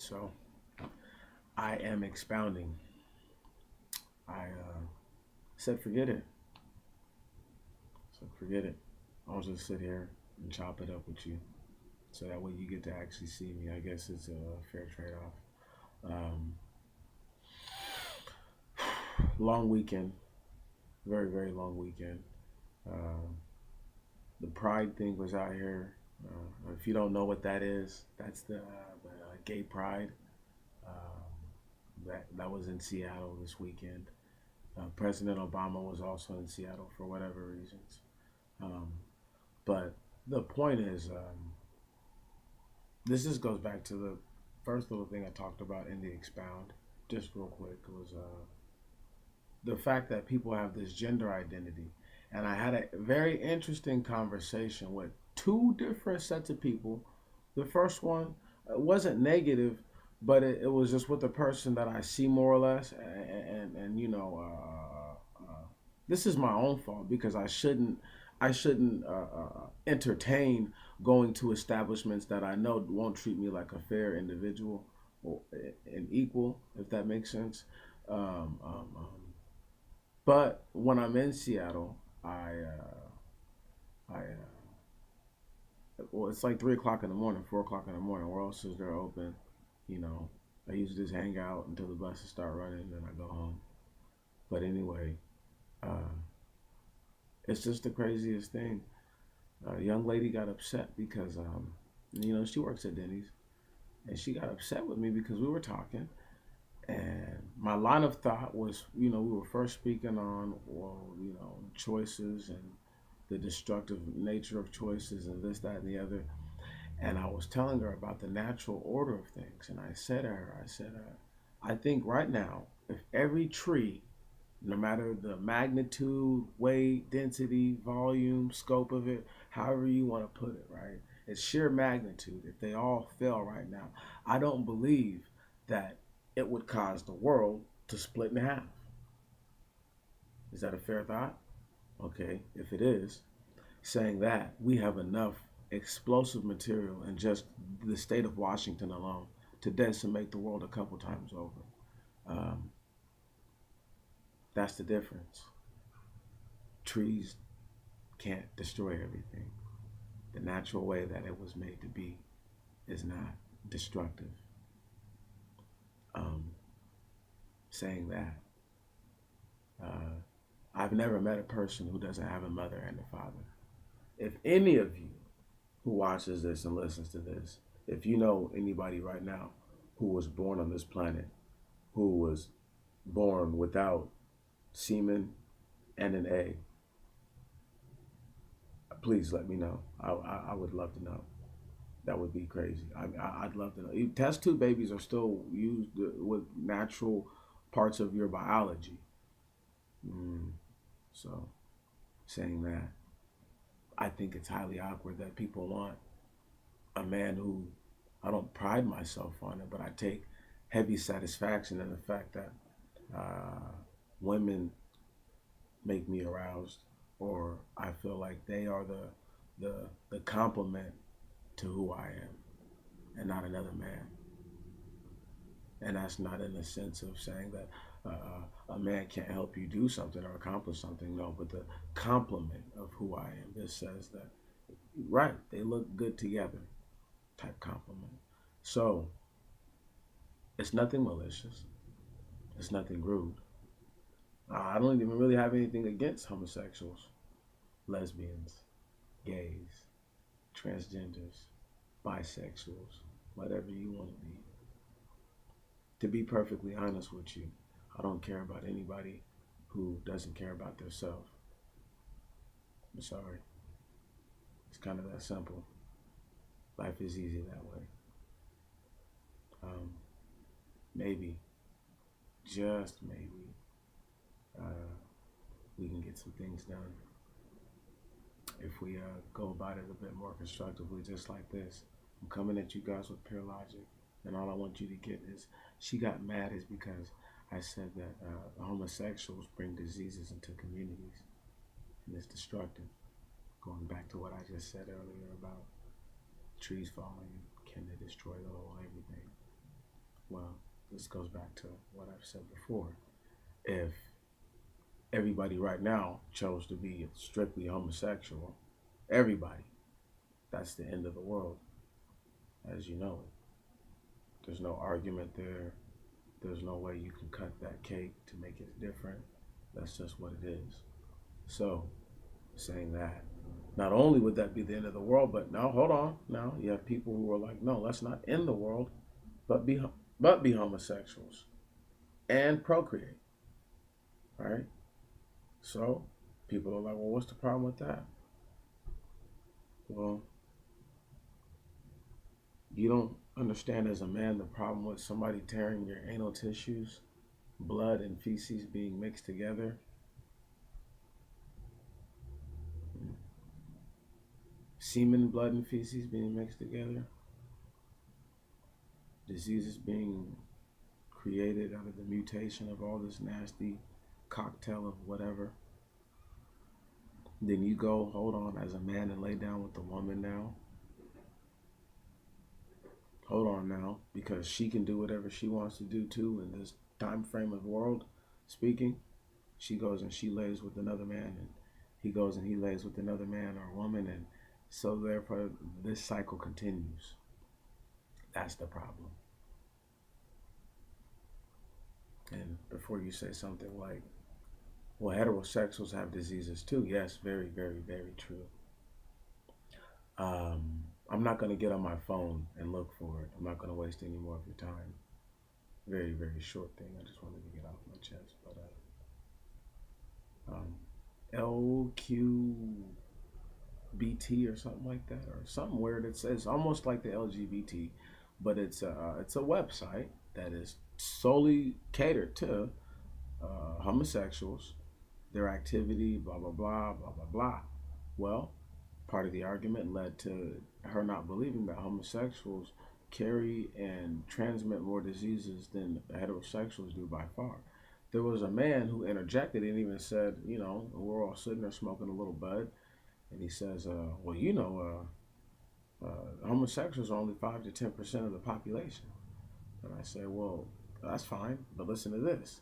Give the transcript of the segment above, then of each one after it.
So I am expounding. I said, forget it. So forget it. I'll just sit here and chop it up with you. So that way you get to actually see me. I guess it's a fair trade off. Long weekend. Very, very long weekend. Um, the Pride thing was out here. If you don't know what that is, that's the gay pride. That was in Seattle this weekend. President Obama was also in Seattle for whatever reasons. Um, but the point is, this just goes back to the first little thing I talked about in the expound, just real quick, was the fact that people have this gender identity. And I had a very interesting conversation with two different sets of people. The first one wasn't negative, but it was just with the person that I see more or less. And this is my own fault because I shouldn't entertain going to establishments that I know won't treat me like a fair individual or an equal, if that makes sense. Um, um, um, but when I'm in Seattle, well, it's like 3 o'clock in the morning, 4 o'clock in the morning. Where else is there open? You know, I usually just hang out until the buses start running, and then I go home. But anyway, uh, it's just the craziest thing. A young lady got upset because, she works at Denny's, and she got upset with me because we were talking, and my line of thought was, we were first speaking on, well, choices and the destructive nature of choices and this, that, and the other. And I was telling her about the natural order of things. And I think right now, if every tree, no matter the magnitude, weight, density, volume, scope of it, however you want to put it, right? It's sheer magnitude. If they all fell right now, I don't believe that it would cause the world to split in half. Is that a fair thought? Okay, if it is, saying that we have enough explosive material in just the state of Washington alone to decimate the world a couple times over. Um, that's the difference. Trees can't destroy everything. The natural way that it was made to be is not destructive. Um, saying that, uh, I've never met a person who doesn't have a mother and a father. If any of you who watches this and listens to this, if you know anybody right now who was born on this planet, who was born without semen and an egg, please let me know. I would love to know. That would be crazy. I'd love to know. Test tube babies are still used with natural parts of your biology. Mm, so, saying that, I think it's highly awkward that people want a man who I don't pride myself on it, but I take heavy satisfaction in the fact that uh, women make me aroused, or I feel like they are the complement to who I am, and not another man. And that's not in the sense of saying that a man can't help you do something or accomplish something. No, but the complement of who I am. This says that right, they look good together. Type compliment. So it's nothing malicious. It's nothing rude. I don't even really have anything against homosexuals, lesbians, gays, transgenders, bisexuals, whatever you want to be. To be perfectly honest with you, I don't care about anybody who doesn't care about themselves. I'm sorry. It's kind of that simple. Life is easy that way. Um, maybe, just maybe, uh, we can get some things done if we go about it a bit more constructively, just like this. I'm coming at you guys with pure logic, and all I want you to get is she got mad is because I said that homosexuals bring diseases into communities, and it's destructive. Going back to what I just said earlier about trees falling, can they destroy the whole everything? Well, this goes back to what I've said before. If everybody right now chose to be strictly homosexual, everybody, that's the end of the world as you know it. There's no argument there. There's no way you can cut that cake to make it different. That's just what it is. So, saying that, not only would that be the end of the world, but now hold on. Now you have people who are like, no, let's not end the world, but be homosexuals and procreate, right? So people are like, well, what's the problem with that? Well, you don't understand as a man the problem with somebody tearing your anal tissues, blood and feces being mixed together, semen, blood, and feces being mixed together, diseases being created out of the mutation of all this nasty cocktail of whatever. Then you go, hold on, as a man and lay down with the woman now. Hold on now, because she can do whatever she wants to do too in this time frame of world speaking. She goes and she lays with another man, and he goes and he lays with another man or woman, and so therefore this cycle continues. That's the problem. And before you say something like, well, heterosexuals have diseases too, yes, very, very, very true. I'm not going to get on my phone and look for it. I'm not going to waste any more of your time. Very, very short thing. I just wanted to get off my chest. But LQBT or something like that, or something weird. It's almost like the LGBT, but it's a website that is solely catered to homosexuals, their activity, blah blah blah blah blah blah. Well, part of the argument led to her not believing that homosexuals carry and transmit more diseases than heterosexuals do by far. There was a man who interjected and even said, we're all sitting there smoking a little bud, and he says, well, homosexuals are only 5 to 10% of the population. And I say, well, that's fine, but listen to this.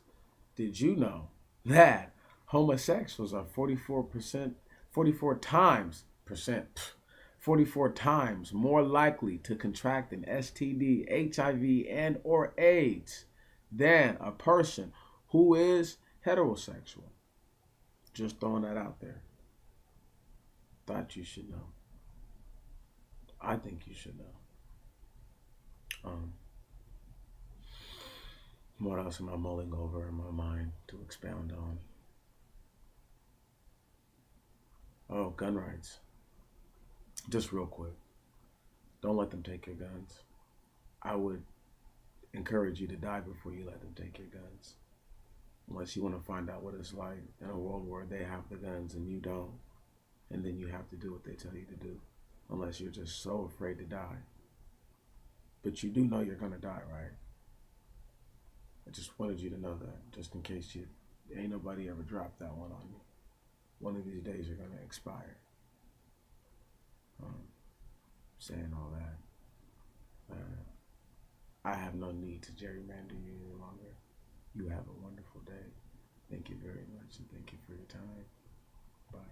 Did you know that homosexuals are 44%, 44 times percent, 44 times more likely to contract an STD, HIV, and or AIDS than a person who is heterosexual? Just throwing that out there. Thought you should know. I think you should know. Um, what else am I mulling over in my mind to expound on? Oh, gun rights. Just real quick. Don't let them take your guns. I would encourage you to die before you let them take your guns. Unless you want to find out what it's like in a world where they have the guns and you don't. And then you have to do what they tell you to do. Unless you're just so afraid to die. But you do know you're going to die, right? I just wanted you to know that, just in case you ain't nobody ever dropped that one on you. One of these days you're going to expire. Um, Saying all that, I have no need to gerrymander you any longer. You have a wonderful day. Thank you very much, and thank you for your time. Bye.